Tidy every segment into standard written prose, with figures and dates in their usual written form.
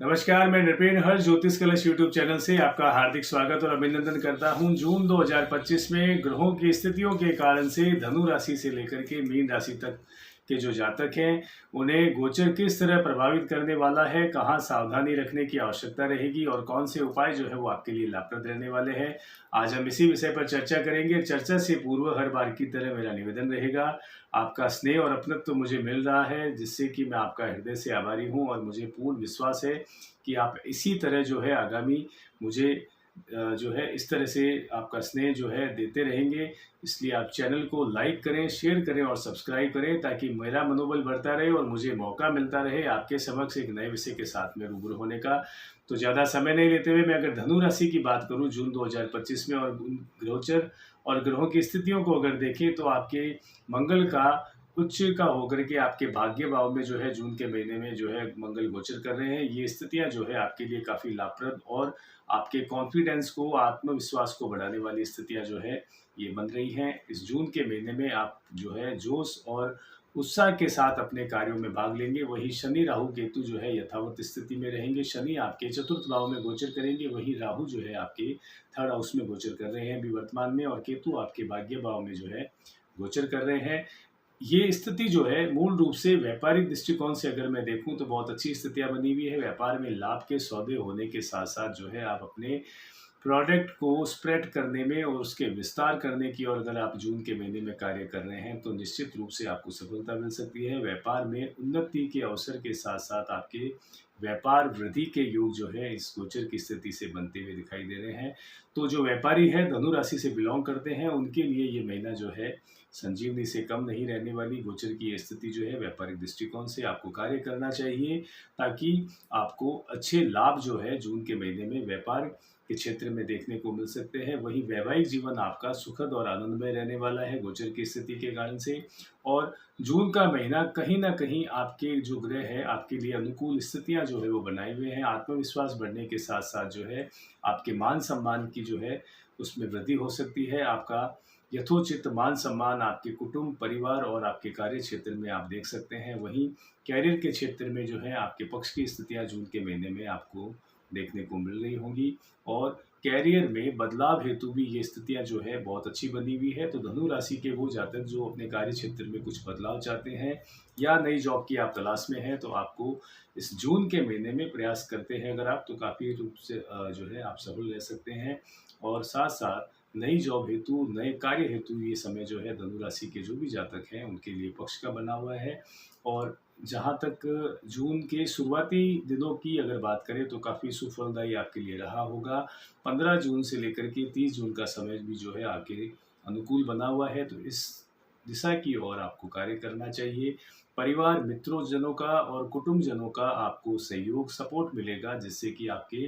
नमस्कार, मैं नृपेन हर्ष ज्योतिष कलश यूट्यूब चैनल से आपका हार्दिक स्वागत और अभिनंदन करता हूं। जून 2025 में ग्रहों की स्थितियों के कारण से धनु राशि से लेकर के मीन राशि तक के जो जातक हैं उन्हें गोचर किस तरह प्रभावित करने वाला है, कहां सावधानी रखने की आवश्यकता रहेगी और कौन से उपाय जो है वो आपके लिए लाभप्रद रहने वाले हैं। आज हम इसी विषय पर चर्चा करेंगे। चर्चा से पूर्व हर बार की तरह मेरा निवेदन रहेगा, आपका स्नेह और अपनत्व तो मुझे मिल रहा है, जिससे कि मैं आपका हृदय से आभारी हूं और मुझे पूर्ण विश्वास है कि आप इसी तरह जो है आगामी मुझे जो है इस तरह से आपका स्नेह जो है देते रहेंगे। इसलिए आप चैनल को लाइक करें, शेयर करें और सब्सक्राइब करें, ताकि मेरा मनोबल बढ़ता रहे और मुझे मौका मिलता रहे आपके समक्ष एक नए विषय के साथ में रूबरू होने का। तो ज़्यादा समय नहीं लेते हुए मैं अगर धनु राशि की बात करूं जून 2025 में और गोचर और ग्रहों की स्थितियों को अगर देखें तो आपके मंगल का उच्च का होकर के आपके भाग्य भाव में जो है जून के महीने में जो है मंगल गोचर कर रहे हैं। ये स्थितियां जो है आपके लिए काफ़ी लाभप्रद और आपके कॉन्फिडेंस को, आत्मविश्वास को बढ़ाने वाली स्थितियां जो है ये बन रही हैं। इस जून के महीने में आप जो है जोश और उत्साह के साथ अपने कार्यों में भाग लेंगे। वहीं शनि राहु केतु जो है यथावत स्थिति में रहेंगे। शनि आपके चतुर्थ भाव में गोचर करेंगे, वहीं राहु जो है आपके थर्ड हाउस में गोचर कर रहे हैं अभी वर्तमान में, और केतु आपके भाग्य भाव में जो है गोचर कर रहे हैं। ये स्थिति जो है मूल रूप से व्यापारिक दृष्टिकोण से अगर मैं देखूं तो बहुत अच्छी स्थितियां बनी हुई है। व्यापार में लाभ के सौदे होने के साथ साथ जो है आप अपने प्रोडक्ट को स्प्रेड करने में और उसके विस्तार करने की, और अगर आप जून के महीने में कार्य कर रहे हैं तो निश्चित रूप से आपको सफलता मिल सकती है। व्यापार में उन्नति के अवसर के साथ साथ आपके व्यापार वृद्धि के योग जो है इस गोचर की स्थिति से बनते हुए दिखाई दे रहे हैं। तो जो व्यापारी है, धनु राशि से बिलोंग करते हैं, उनके लिए ये महीना जो है संजीवनी से कम नहीं रहने वाली। गोचर की स्थिति जो है व्यापारिक दृष्टिकोण से आपको कार्य करना चाहिए, ताकि आपको अच्छे लाभ जो है जून के महीने में व्यापार के क्षेत्र में देखने को मिल सकते हैं। वहीं वैवाहिक जीवन आपका सुखद और आनंदमय रहने वाला है गोचर की स्थिति के कारण से। और जून का महीना कहीं ना कहीं आपके जो ग्रह है आपके लिए अनुकूल स्थितियां जो है वो बनाए हुए हैं। आत्मविश्वास बढ़ने के साथ साथ जो है आपके मान सम्मान की जो है उसमें वृद्धि हो सकती है। आपका यथोचित मान सम्मान आपके कुटुंब, परिवार और आपके कार्य क्षेत्र में आप देख सकते हैं। वहीं कैरियर के क्षेत्र में जो है आपके पक्ष की स्थितियां जून के महीने में आपको देखने को मिल रही होंगी, और कैरियर में बदलाव हेतु भी ये स्थितियां जो है बहुत अच्छी बनी हुई है। तो धनु राशि के वो जातक जो अपने कार्य क्षेत्र में कुछ बदलाव चाहते हैं या नई जॉब की आप तलाश में हैं, तो आपको इस जून के महीने में प्रयास करते हैं अगर आप, तो काफ़ी रूप से जो है आप सफल रह सकते हैं। और साथ साथ नई जॉब हेतु, नए कार्य हेतु ये समय जो है धनु राशि के जो भी जातक हैं उनके लिए पक्ष का बना हुआ है। और जहाँ तक जून के शुरुआती दिनों की अगर बात करें तो काफ़ी सुफलदायी आपके लिए रहा होगा। 15 जून से लेकर के 30 जून का समय भी जो है आपके अनुकूल बना हुआ है, तो इस दिशा की ओर आपको कार्य करना चाहिए। परिवार, मित्रों जनों का और कुटुंबजनों का आपको सहयोग, सपोर्ट मिलेगा, जिससे कि आपके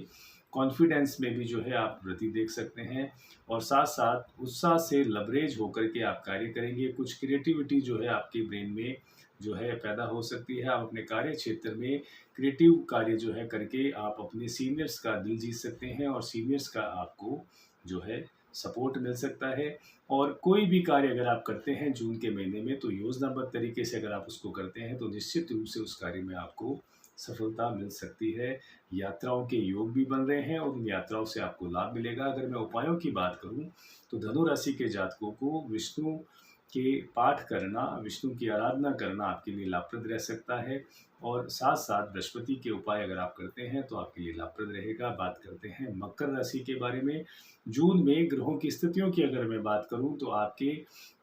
कॉन्फिडेंस में भी जो है आप वृद्धि देख सकते हैं। और साथ साथ उत्साह से लबरेज होकर के आप कार्य करेंगे। कुछ क्रिएटिविटी जो है आपके ब्रेन में जो है पैदा हो सकती है। आप अपने कार्य क्षेत्र में क्रिएटिव कार्य जो है करके आप अपने सीनियर्स का दिल जीत सकते हैं, और सीनियर्स का आपको जो है सपोर्ट मिल सकता है। और कोई भी कार्य अगर आप करते हैं जून के महीने में तो योजनाबद्ध तरीके से अगर आप उसको करते हैं तो निश्चित रूप से उस कार्य में आपको सफलता मिल सकती है। यात्राओं के योग भी बन रहे हैं और उन यात्राओं से आपको लाभ मिलेगा। अगर मैं उपायों की बात करूं तो धनु राशि के जातकों को विष्णु के पाठ करना, विष्णु की आराधना करना आपके लिए लाभप्रद रह सकता है। और साथ साथ बृहस्पति के उपाय अगर आप करते हैं तो आपके लिए लाभप्रद रहेगा। बात करते हैं मकर राशि के बारे में। जून में ग्रहों की स्थितियों की अगर मैं बात करूं तो आपके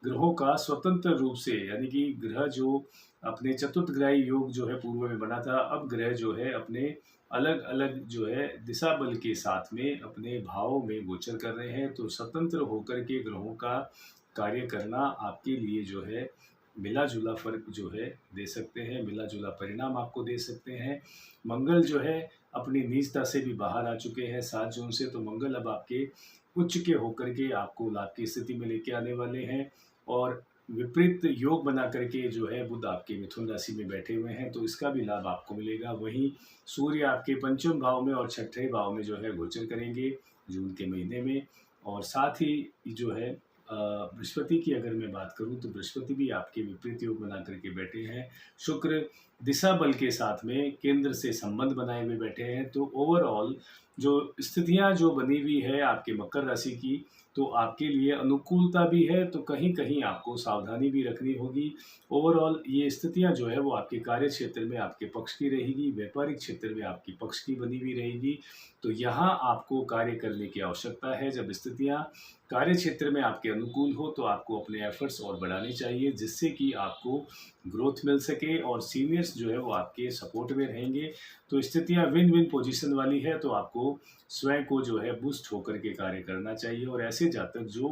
ग्रहों का स्वतंत्र रूप से, यानी कि ग्रह जो अपने चतुर्थग्राही योग जो है पूर्व में बना था, अब ग्रह जो है अपने अलग अलग जो है दिशा बल के साथ में अपने भावों में गोचर कर रहे हैं। तो स्वतंत्र होकर के ग्रहों का कार्य करना आपके लिए जो है मिला जुला फर्क जो है दे सकते हैं, मिला जुला परिणाम आपको दे सकते हैं। मंगल जो है अपनी नीचता से भी बाहर आ चुके हैं 7 जून से, तो मंगल अब आपके उच्च के होकर के आपको लाभ की स्थिति में लेके आने वाले हैं। और विपरीत योग बना करके जो है बुध आपके मिथुन राशि में बैठे हुए हैं, तो इसका भी लाभ आपको मिलेगा। वहीं सूर्य आपके पंचम भाव में और छठे भाव में जो है गोचर करेंगे जून के महीने में। और साथ ही जो है बृहस्पति की अगर मैं बात करूं तो बृहस्पति भी आपके विपरीत योग बना करके बैठे हैं। शुक्र दिशा बल के साथ में केंद्र से संबंध बनाए हुए बैठे हैं। तो ओवरऑल जो स्थितियां जो बनी हुई है आपके मकर राशि की, तो आपके लिए अनुकूलता भी है, तो कहीं कहीं आपको सावधानी भी रखनी होगी। ओवरऑल ये स्थितियां जो है वो आपके कार्य क्षेत्र में आपके पक्ष की रहेगी, व्यापारिक क्षेत्र में आपकी पक्ष की बनी हुई रहेगी। तो यहाँ आपको कार्य करने की आवश्यकता है। जब स्थितियां कार्य क्षेत्र में आपके अनुकूल हो तो आपको अपने एफर्ट्स और बढ़ाने चाहिए, जिससे कि आपको ग्रोथ मिल सके और सीनियर्स जो है वो आपके सपोर्ट में रहेंगे। तो स्थितियां विन विन पोजीशन वाली है, तो आपको स्वयं को जो है बूस्ट होकर के कार्य करना चाहिए। और ऐसे जातक जो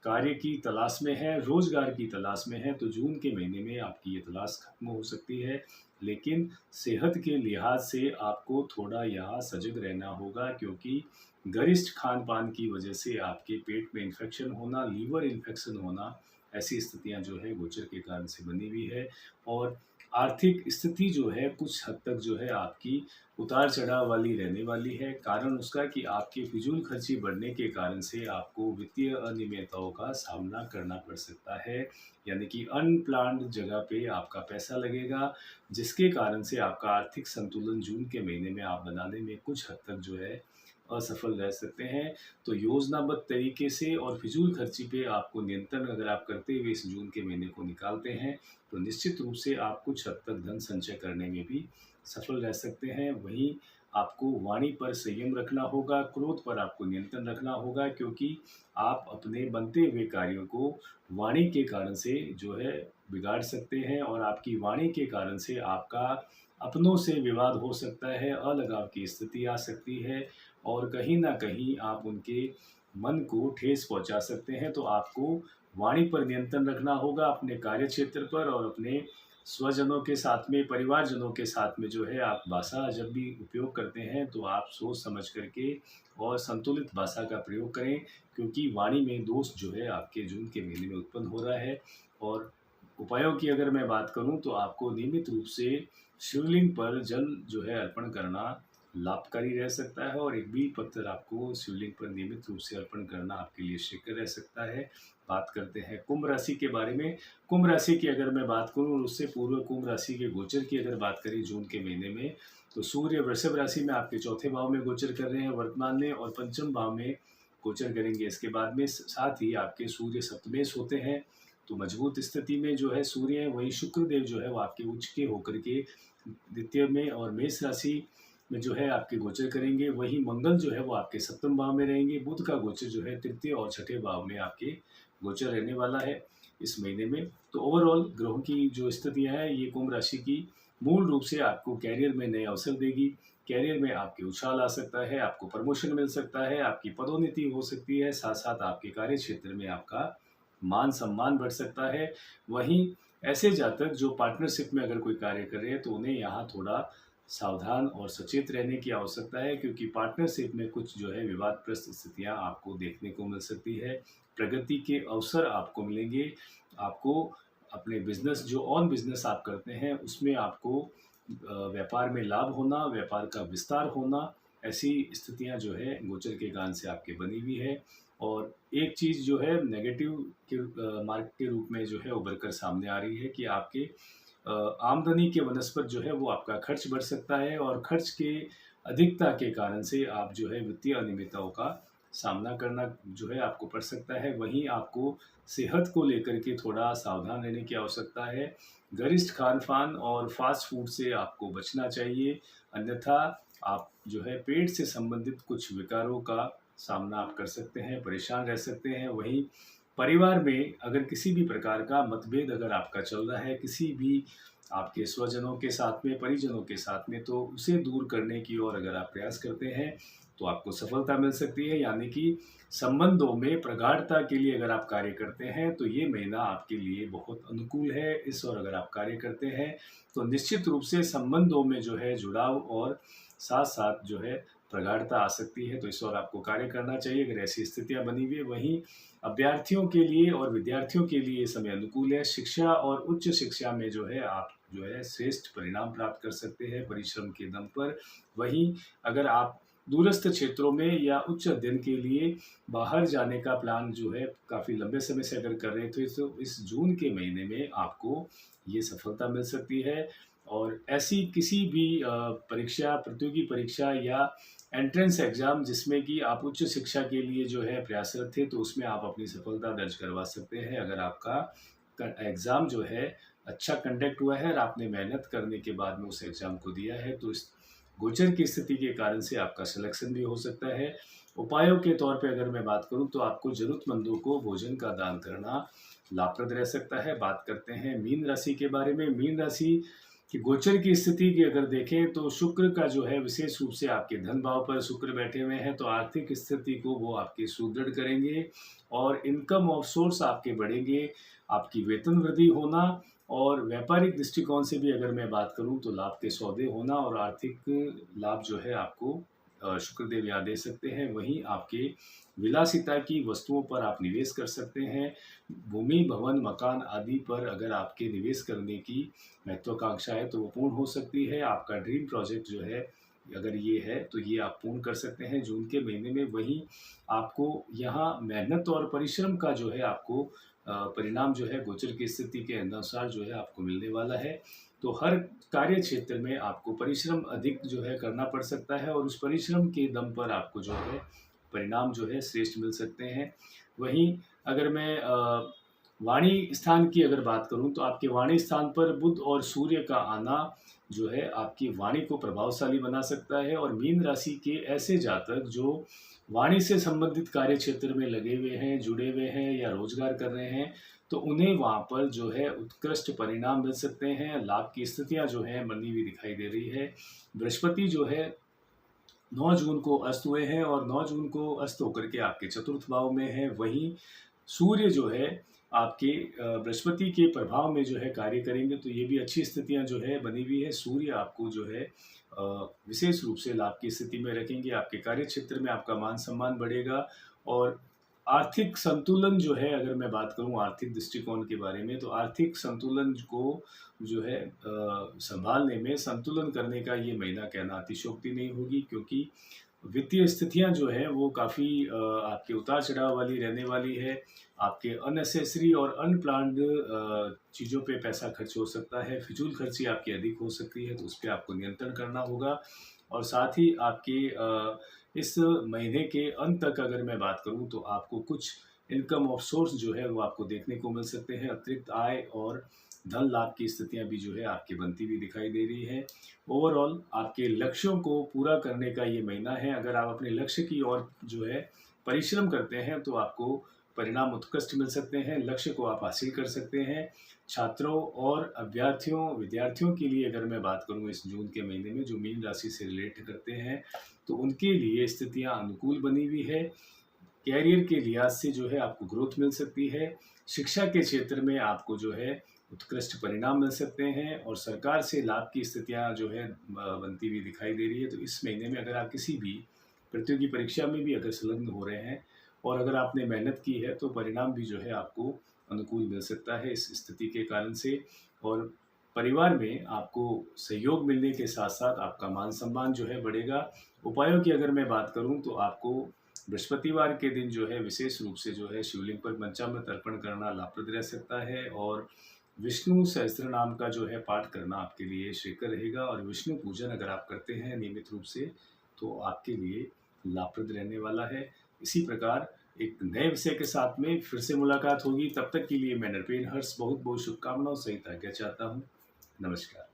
कार्य की तलाश में है, रोजगार की तलाश में है, तो जून के महीने में आपकी ये तलाश खत्म हो सकती है। लेकिन सेहत के लिहाज से आपको थोड़ा यहाँ सजग रहना होगा, क्योंकि गरिष्ठ खान पान की वजह से आपके पेट में इन्फेक्शन होना, लीवर इन्फेक्शन होना, ऐसी स्थितियां जो है गोचर के कारण से बनी हुई है। और आर्थिक स्थिति जो है कुछ हद तक जो है आपकी उतार चढ़ाव वाली रहने वाली है। कारण उसका कि आपके फिजूल खर्ची बढ़ने के कारण से आपको वित्तीय अनियमितताओं का सामना करना पड़ सकता है। यानी कि अनप्लान्ड जगह पे आपका पैसा लगेगा, जिसके कारण से आपका आर्थिक संतुलन जून के महीने में आप बनाने में कुछ हद तक जो है असफल रह सकते हैं। तो योजनाबद्ध तरीके से और फिजूल खर्ची पे आपको नियंत्रण अगर आप करते हुए इस जून के महीने को निकालते हैं, तो निश्चित रूप से आप कुछ हद तक धन संचय करने में भी सफल रह सकते हैं। वहीं आपको वाणी पर संयम रखना होगा, क्रोध पर आपको नियंत्रण रखना होगा, क्योंकि आप अपने बनते हुए कार्यों को वाणी के कारण से जो है बिगाड़ सकते हैं। और आपकी वाणी के कारण से आपका अपनों से विवाद हो सकता है, अलगाव की स्थिति आ सकती है, और कहीं ना कहीं आप उनके मन को ठेस पहुंचा सकते हैं। तो आपको वाणी पर नियंत्रण रखना होगा अपने कार्य क्षेत्र पर, और अपने स्वजनों के साथ में, परिवारजनों के साथ में जो है आप भाषा जब भी उपयोग करते हैं तो आप सोच समझ करके और संतुलित भाषा का प्रयोग करें, क्योंकि वाणी में दोष जो है आपके जून के महीने में उत्पन्न हो रहा है। और उपायों की अगर मैं बात करूं तो आपको नियमित रूप से शिवलिंग पर जल जो है अर्पण करना लाभकारी रह सकता है, और एक बील पत्र आपको शिवलिंग पर नियमित रूप से अर्पण करना आपके लिए श्रेयकर रह सकता है। बात करते हैं कुंभ राशि के बारे में। कुंभ राशि की अगर मैं बात करूं और उससे पूर्व कुंभ राशि के गोचर की अगर बात करें जून के महीने में, तो सूर्य वृषभ राशि में आपके चौथे भाव में गोचर कर रहे हैं वर्तमान में, और पंचम भाव में गोचर करेंगे इसके बाद में। साथ ही आपके सूर्य सप्तमेश होते हैं, तो मजबूत स्थिति में जो है सूर्य है। वही शुक्रदेव जो है वो आपके उच्च के होकर के द्वितीय में और मेष राशि में जो है आपके गोचर करेंगे। वही मंगल जो है वो आपके सप्तम भाव में रहेंगे। बुध का गोचर जो है तृतीय और छठे भाव में आपके गोचर रहने वाला है इस महीने में। तो ओवरऑल ग्रहों की जो स्थितियां हैं ये कुंभ राशि की मूल रूप से आपको कैरियर में नए अवसर देगी। कैरियर में आपके उछाल आ सकता है, आपको प्रमोशन मिल सकता है, आपकी पदोन्नति हो सकती है, साथ साथ आपके कार्य क्षेत्र में आपका मान सम्मान बढ़ सकता है। वहीं ऐसे जातक जो पार्टनरशिप में अगर कोई कार्य कर रहे हैं तो उन्हें यहाँ थोड़ा सावधान और सचेत रहने की आवश्यकता है, क्योंकि पार्टनरशिप में कुछ जो है विवादग्रस्त स्थितियां आपको देखने को मिल सकती है। प्रगति के अवसर आपको मिलेंगे। आपको अपने बिजनेस जो ऑन बिजनेस आप करते हैं उसमें आपको व्यापार में लाभ होना, व्यापार का विस्तार होना, ऐसी स्थितियां जो है गोचर के कारण से आपके बनी हुई है। और एक चीज़ जो है नेगेटिव के मार्क के रूप में जो है उभर कर सामने आ रही है कि आपके आमदनी के वनस्पत जो है वो आपका खर्च बढ़ सकता है, और खर्च के अधिकता के कारण से आप जो है वित्तीय अनियमितताओं का सामना करना जो है आपको पड़ सकता है। वहीं आपको सेहत को लेकर के थोड़ा सावधान रहने की आवश्यकता है। गरिष्ठ खान पान और फास्ट फूड से आपको बचना चाहिए, अन्यथा आप जो है पेट से संबंधित कुछ विकारों का सामना आप कर सकते हैं, परेशान रह सकते हैं। वहीं परिवार में अगर किसी भी प्रकार का मतभेद अगर आपका चल रहा है किसी भी आपके स्वजनों के साथ में, परिजनों के साथ में, तो उसे दूर करने की ओर अगर आप प्रयास करते हैं तो आपको सफलता मिल सकती है। यानी कि संबंधों में प्रगाढ़ता के लिए अगर आप कार्य करते हैं तो ये महीना आपके लिए बहुत अनुकूल है। इस ओर अगर आप कार्य करते हैं तो निश्चित रूप से संबंधों में जो है जुड़ाव और साथ साथ जो है प्रगाढ़ता आ सकती है। तो इस ओर आपको कार्य करना चाहिए अगर ऐसी स्थितियां बनी हुई है। वहीं अभ्यर्थियों के लिए और विद्यार्थियों के लिए ये समय अनुकूल है। शिक्षा और उच्च शिक्षा में जो है आप जो है श्रेष्ठ परिणाम प्राप्त कर सकते हैं परिश्रम के दम पर। वहीं अगर आप दूरस्थ क्षेत्रों में या उच्च अध्ययन के लिए बाहर जाने का प्लान जो है काफ़ी लंबे समय से अगर कर रहे थे तो इस जून के महीने में आपको ये सफलता मिल सकती है। और ऐसी किसी भी परीक्षा, प्रतियोगी परीक्षा या एंट्रेंस एग्ज़ाम जिसमें कि आप उच्च शिक्षा के लिए जो है प्रयासरत थे, तो उसमें आप अपनी सफलता दर्ज करवा सकते हैं। अगर आपका एग्ज़ाम जो है अच्छा कंडक्ट हुआ है और आपने मेहनत करने के बाद में उस एग्ज़ाम को दिया है, तो इस गोचर की स्थिति के कारण से आपका सिलेक्शन भी हो सकता है। उपायों के तौर पे अगर मैं बात करूँ तो आपको ज़रूरतमंदों को भोजन का दान करना लाभप्रद रह सकता है। बात करते हैं मीन राशि के बारे में। मीन राशि कि गोचर की स्थिति की अगर देखें तो शुक्र का जो है विशेष रूप से आपके धन भाव पर शुक्र बैठे हुए हैं, तो आर्थिक स्थिति को वो आपकी सुदृढ़ करेंगे और इनकम ऑफ सोर्स आपके बढ़ेंगे। आपकी वेतन वृद्धि होना और व्यापारिक दृष्टिकोण से भी अगर मैं बात करूं तो लाभ के सौदे होना और आर्थिक लाभ जो है आपको शुक्रदेव यहाँ दे सकते हैं। वहीं आपके विलासिता की वस्तुओं पर आप निवेश कर सकते हैं। भूमि, भवन, मकान आदि पर अगर आपके निवेश करने की महत्वाकांक्षा है तो वो पूर्ण हो सकती है। आपका ड्रीम प्रोजेक्ट जो है अगर ये है तो ये आप पूर्ण कर सकते हैं जून के महीने में। वहीं आपको यहाँ मेहनत और परिश्रम का जो है आपको परिणाम जो है गोचर की स्थिति के अनुसार जो है आपको मिलने वाला है। तो हर कार्य क्षेत्र में आपको परिश्रम अधिक जो है करना पड़ सकता है और उस परिश्रम के दम पर आपको जो है परिणाम जो है श्रेष्ठ मिल सकते हैं। वहीं अगर मैं वाणी स्थान की अगर बात करूं तो आपके वाणी स्थान पर बुध और सूर्य का आना जो है आपकी वाणी को प्रभावशाली बना सकता है और मीन राशि के ऐसे जातक जो वाणी से संबंधित कार्य क्षेत्र में लगे हुए हैं, जुड़े हुए हैं या रोजगार कर रहे हैं, तो उन्हें वहाँ पर जो है उत्कृष्ट परिणाम मिल सकते हैं। लाभ की स्थितियाँ जो हैं बनी हुई दिखाई दे रही है। बृहस्पति जो है 9 जून को अस्त हुए हैं और 9 जून को अस्त होकर के आपके चतुर्थ भाव में है। वहीं सूर्य जो है आपके बृहस्पति के प्रभाव में जो है कार्य करेंगे, तो ये भी अच्छी स्थितियां जो है बनी हुई है। सूर्य आपको जो है विशेष रूप से लाभ की स्थिति में रखेंगे। आपके कार्य क्षेत्र में आपका मान सम्मान बढ़ेगा और आर्थिक संतुलन जो है अगर मैं बात करूं आर्थिक दृष्टिकोण के बारे में, तो आर्थिक संतुलन को जो है संभालने में, संतुलन करने का ये महीना कहना अतिशयोक्ति नहीं होगी, क्योंकि वित्तीय स्थितियां जो है वो काफ़ी आपके उतार चढ़ाव वाली रहने वाली है। आपके अननेसेसरी और अनप्लान्ड चीज़ों पे पैसा खर्च हो सकता है, फिजूल खर्ची आपकी अधिक हो सकती है, तो उस पर आपको नियंत्रण करना होगा। और साथ ही आपके इस महीने के अंत तक अगर मैं बात करूं तो आपको कुछ इनकम ऑफ सोर्स जो है वो आपको देखने को मिल सकते हैं। अतिरिक्त आय और धन लाभ की स्थितियां भी जो है आपकी बनती हुई दिखाई दे रही है। ओवरऑल आपके लक्ष्यों को पूरा करने का ये महीना है। अगर आप अपने लक्ष्य की ओर जो है परिश्रम करते हैं तो आपको परिणाम उत्कृष्ट मिल सकते हैं, लक्ष्य को आप हासिल कर सकते हैं। छात्रों और विद्यार्थियों के लिए अगर मैं बात करूं इस जून के महीने में जो मीन राशि से रिलेट करते हैं, तो उनके लिए स्थितियां अनुकूल बनी हुई है। कैरियर के लिहाज से जो है आपको ग्रोथ मिल सकती है। शिक्षा के क्षेत्र में आपको जो है उत्कृष्ट परिणाम मिल सकते हैं और सरकार से लाभ की स्थितियां जो है बनती हुई दिखाई दे रही है। तो इस महीने में अगर आप किसी भी प्रतियोगी परीक्षा में भी अगर संलग्न हो रहे हैं और अगर आपने मेहनत की है तो परिणाम भी जो है आपको अनुकूल मिल सकता है इस स्थिति के कारण से। और परिवार में आपको सहयोग मिलने के साथ साथ आपका मान सम्मान जो है बढ़ेगा। उपायों की अगर मैं बात करूं तो आपको बृहस्पतिवार के दिन जो है विशेष रूप से जो है शिवलिंग पर पंचामृत अर्पण करना लाभप्रद रह सकता है और विष्णु सहस्त्र नाम का जो है पाठ करना आपके लिए श्रेयकर रहेगा। और विष्णु पूजन अगर आप करते हैं नियमित रूप से तो आपके लिए लाभप्रद रहने वाला है। इसी प्रकार एक नए विषय के साथ में फिर से मुलाकात होगी। तब तक के लिए मैं नरपेन हर्ष बहुत बहुत शुभकामनाओं सहित आज्ञा चाहता हूँ। नमस्कार।